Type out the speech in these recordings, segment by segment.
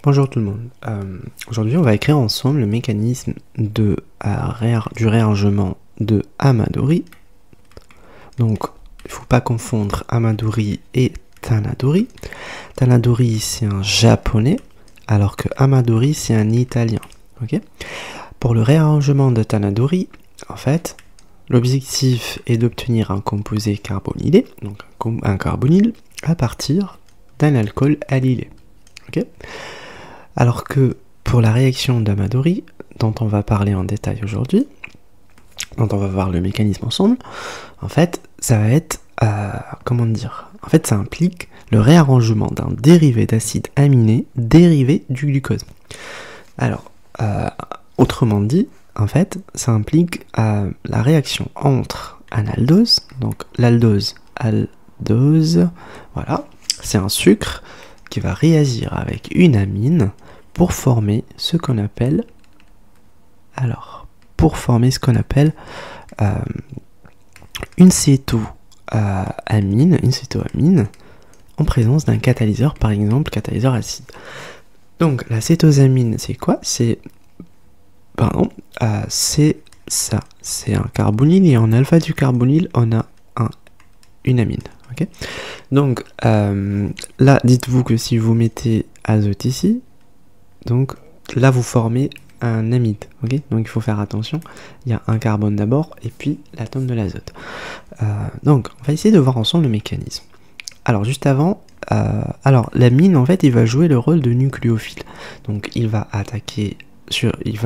Bonjour tout le monde. Aujourd'hui, on va écrire ensemble le mécanisme du réarrangement de Amadori. Donc, il ne faut pas confondre Amadori et Tanadori. Tanadori, c'est un japonais, alors que Amadori, c'est un italien. Okay, pour le réarrangement de Tanadori, en fait, l'objectif est d'obtenir un composé carbonylé, donc un carbonyle, à partir d'un alcool allylé. Okay, alors que pour la réaction d'Amadori, dont on va parler en détail aujourd'hui, dont on va voir le mécanisme ensemble, en fait, ça va être, en fait, ça implique le réarrangement d'un dérivé d'acide aminé dérivé du glucose. Alors, autrement dit, en fait, ça implique la réaction entre un aldose, donc l'aldose, aldose, voilà, c'est un sucre qui va réagir avec une amine pour former ce qu'on appelle, une cétoamine, en présence d'un catalyseur, par exemple catalyseur acide. Donc la cétosamine, c'est quoi? C'est ça, c'est un carbonyle, et en alpha du carbonyle, on a une amine. Okay, donc là, dites-vous que si vous mettez azote ici, donc là vous formez un amide. Okay, donc il faut faire attention, il y a un carbone d'abord et puis l'atome de l'azote. Donc on va essayer de voir ensemble le mécanisme. Alors juste avant, l'amine, en fait, il va jouer le rôle de nucléophile. Donc il va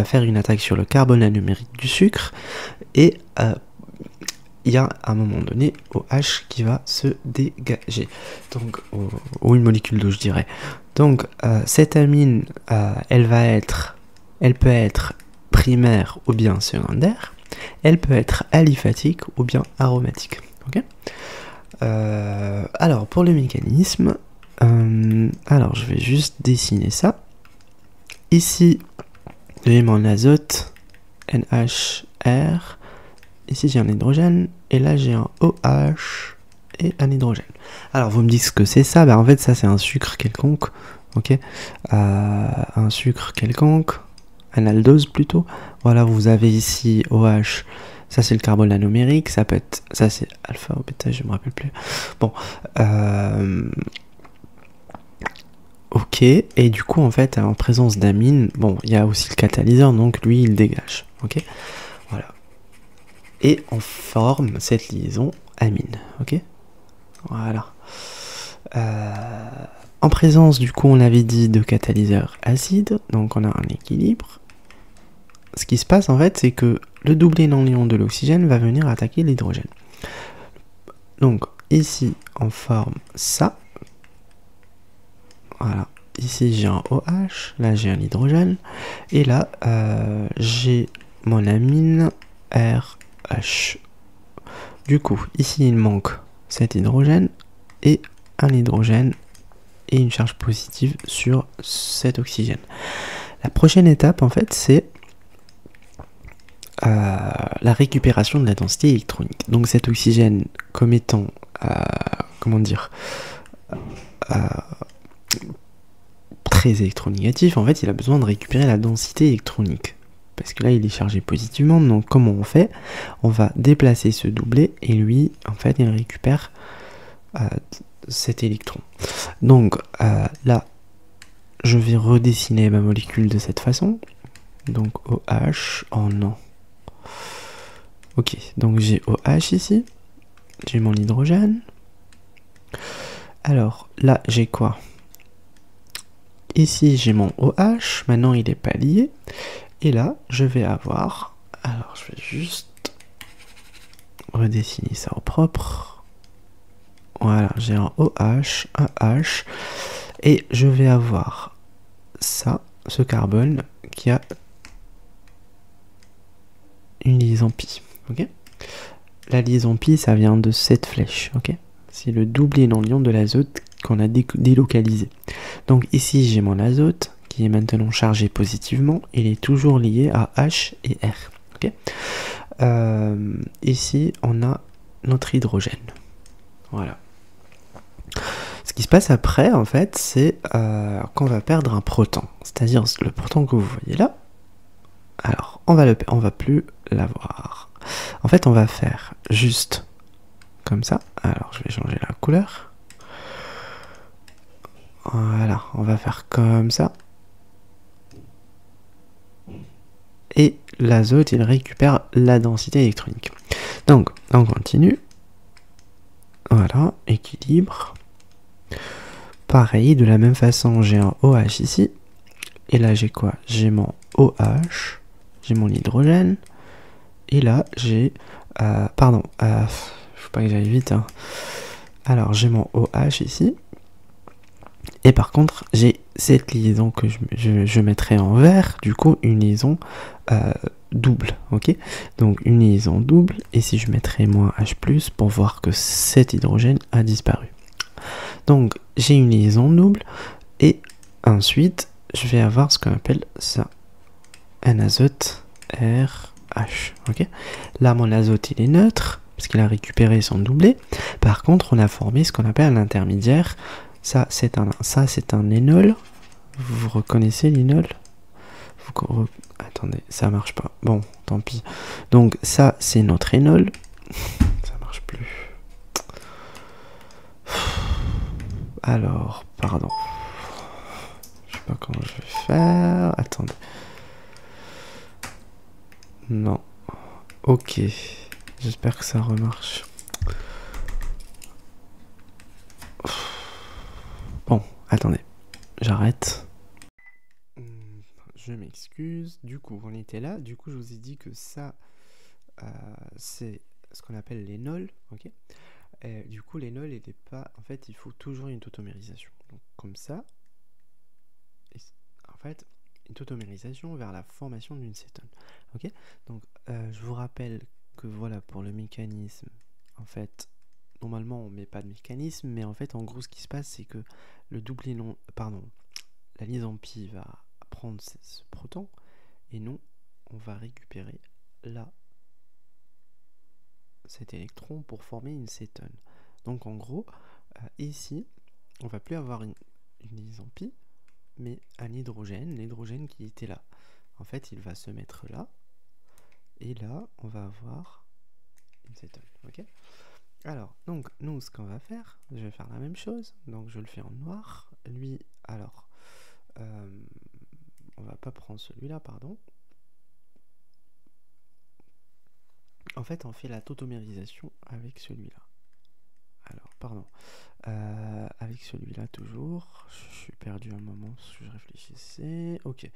faire une attaque sur le carbone anomérique du sucre, et il y a à un moment donné OH qui va se dégager, donc ou une molécule d'eau, je dirais. Donc cette amine, elle peut être primaire ou bien secondaire, elle peut être aliphatique ou bien aromatique. Okay, alors pour le mécanisme, je vais juste dessiner ça. Ici j'ai mon azote, NHR. Ici j'ai un hydrogène, et là j'ai un OH et un hydrogène. Alors vous me dites ce que c'est ça? En fait ça c'est un sucre quelconque, ok, un sucre quelconque, un aldose plutôt. Voilà, vous avez ici OH, ça c'est le carbone anomérique, ça peut être, ça c'est alpha ou bêta, je me rappelle plus. Bon, ok, et du coup en fait en présence d'amine, bon il y a aussi le catalyseur, donc lui il dégage, ok, voilà. Et on forme cette liaison amine, ok, voilà. En présence, du coup, on avait dit de catalyseur acide, donc on a un équilibre. Ce qui se passe en fait, c'est que le doublé non-lion de l'oxygène va venir attaquer l'hydrogène. Donc ici, on forme ça. Voilà. Ici, j'ai un OH, là j'ai un hydrogène, et là j'ai mon amine RH. Du coup, ici il manque cet hydrogène et un hydrogène et une charge positive sur cet oxygène. La prochaine étape, en fait, c'est la récupération de la densité électronique. Donc cet oxygène, comme étant, très électronégatif, en fait, il a besoin de récupérer la densité électronique, parce que là il est chargé positivement. Donc comment on fait? On va déplacer ce doublé, et lui en fait il récupère cet électron. Donc là je vais redessiner ma molécule de cette façon. Donc OH, oh non, ok, donc j'ai OH ici, j'ai mon hydrogène. Alors là j'ai quoi? Ici j'ai mon OH, maintenant il est pas lié. Et là, je vais avoir... Alors, je vais juste redessiner ça au propre. Voilà, j'ai un OH, un H. Et je vais avoir ça, ce carbone, qui a une liaison pi. Ok, la liaison pi, ça vient de cette flèche. Ok, c'est le doublé non-lion de l'azote qu'on a délocalisé. Donc ici, j'ai mon azote, qui est maintenant chargé positivement, il est toujours lié à H et R. Okay, ici, on a notre hydrogène. Voilà. Ce qui se passe après, en fait, c'est qu'on va perdre un proton. C'est-à-dire le proton que vous voyez là, alors on va plus l'avoir. En fait, on va faire juste comme ça. Alors, je vais changer la couleur. Voilà, on va faire comme ça. Et l'azote, il récupère la densité électronique. Donc, on continue. Voilà, équilibre. Pareil, de la même façon, j'ai un OH ici. Et là, j'ai quoi? J'ai mon OH, j'ai mon hydrogène. Et là, j'ai... pardon, faut pas que j'aille vite. Hein. Alors, j'ai mon OH ici. Et par contre, j'ai cette liaison que je mettrai en vert. Du coup, une liaison double. Ok. Donc, une liaison double. Et si je mettrais moins H+, pour voir que cet hydrogène a disparu. Donc, j'ai une liaison double. Et ensuite, je vais avoir ce qu'on appelle ça. Un azote RH. Ok. Là, mon azote, il est neutre. Parce qu'il a récupéré son doublé. Par contre, on a formé ce qu'on appelle un intermédiaire. Ça, c'est un énol. Vous reconnaissez l'énol? Attendez, ça marche pas. Bon, tant pis. Donc, ça, c'est notre énol. Ça marche plus. Alors, pardon. Je sais pas comment je vais faire. Attendez. Non. Ok. J'espère que ça remarche. Bon, attendez. J'arrête. Je m'excuse. Du coup, on était là. Du coup, je vous ai dit que ça, c'est ce qu'on appelle l'énol. Ok. Et du coup, l'énol, il n'est pas. En fait, il faut toujours une tautomérisation. Donc, comme ça. Et en fait, une tautomérisation vers la formation d'une cétone. Ok. Donc, je vous rappelle que voilà, pour le mécanisme, en fait, normalement, on met pas de mécanisme, mais en fait, en gros, ce qui se passe, c'est que le doublé non. Pardon. La liaison pi va prendre ce proton et nous on va récupérer là cet électron pour former une cétone. Donc en gros ici on va plus avoir une liaison pi mais un hydrogène, l'hydrogène qui était là. En fait il va se mettre là et là on va avoir une cétone. Ok. Alors donc nous ce qu'on va faire, je vais faire la même chose. Donc je le fais en noir. Lui alors on va pas prendre celui-là, pardon. En fait, on fait la tautomérisation avec celui-là. Alors, pardon. Avec celui-là toujours. Je suis perdu un moment parce que je réfléchissais. Ok.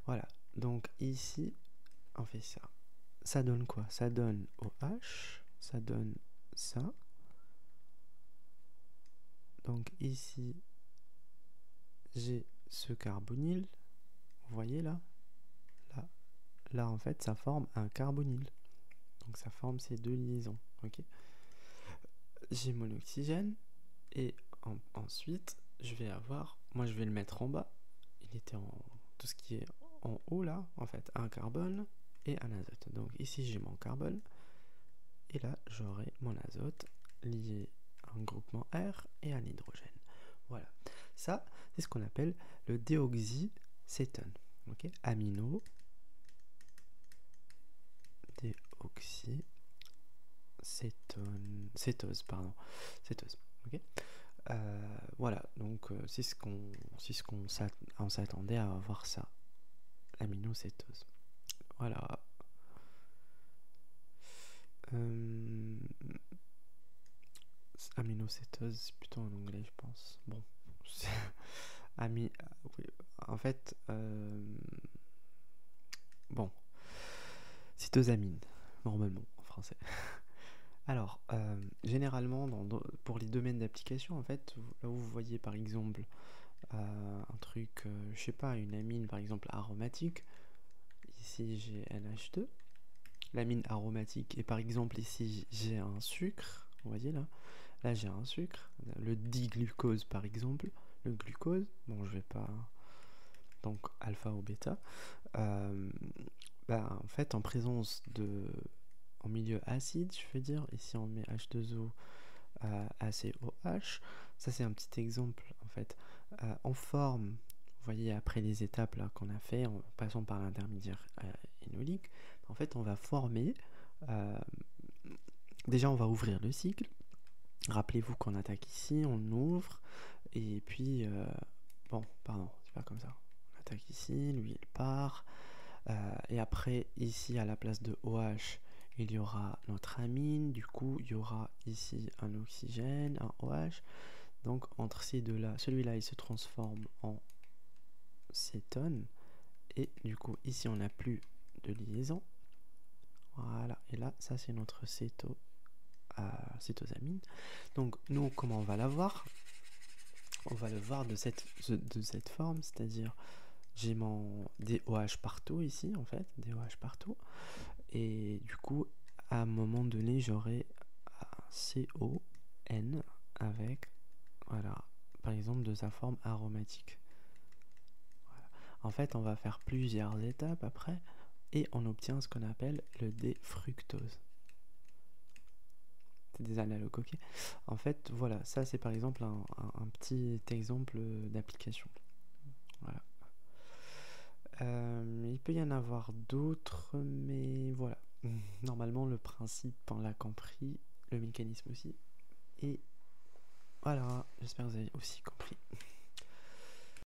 Voilà. Donc ici, on fait ça. Ça donne quoi? Ça donne OH. Ça donne ça. Donc ici, j'ai ce carbonyle. Vous voyez là? Là, en fait, ça forme un carbonyle. Donc ça forme ces deux liaisons. Ok. J'ai mon oxygène. Et ensuite, je vais avoir... Moi, je vais le mettre en bas. Il était en... Tout ce qui est en haut, là, en fait, un carbone et un azote. Donc ici, j'ai mon carbone. Et là, j'aurai mon azote lié à un groupement R et un hydrogène. Voilà. Ça, c'est ce qu'on appelle le déoxycétone. Ok. Amino. Déoxycétone. Cétose, pardon. Cétose. Ok. Voilà, donc c'est ce qu'on s'attendait à avoir ça, l'aminocétose. Voilà. Aminocétose, c'est plutôt en anglais, je pense. Bon, oui, en fait, bon, cytosamine, normalement en français. Alors, généralement, pour les domaines d'application, en fait, là où vous voyez par exemple un truc, je sais pas, une amine par exemple aromatique, ici j'ai NH2, l'amine aromatique, et par exemple ici j'ai un sucre, vous voyez là j'ai un sucre, le diglucose par exemple, le glucose, bon je vais pas, donc alpha ou bêta, en fait en présence en milieu acide, je veux dire, ici on met H2O ACOH, ça c'est un petit exemple en fait. On forme, vous voyez après les étapes là qu'on a fait, en passant par l'intermédiaire énolique, en fait on va former, déjà on va ouvrir le cycle. Rappelez-vous qu'on attaque ici, on ouvre, et puis, bon, pardon, c'est pas comme ça. On attaque ici, lui il part, et après, ici à la place de OH, il y aura notre amine, du coup, il y aura ici un oxygène, un OH, donc entre ces deux-là, celui-là il se transforme en cétone, et du coup, ici on n'a plus de liaison, voilà, et là, ça c'est notre cétosamine. Donc nous, comment on va la voir? On va le voir de cette forme, c'est-à-dire j'ai mon DOH partout ici en fait, DOH partout, et du coup à un moment donné j'aurai un CON avec, voilà, par exemple de sa forme aromatique. Voilà. En fait on va faire plusieurs étapes après et on obtient ce qu'on appelle le défructose. C'est des analogues, ok. En fait voilà, ça c'est par exemple un petit exemple d'application. Voilà. Il peut y en avoir d'autres, mais voilà. Normalement, le principe, on l'a compris, le mécanisme aussi. Et voilà, j'espère que vous avez aussi compris.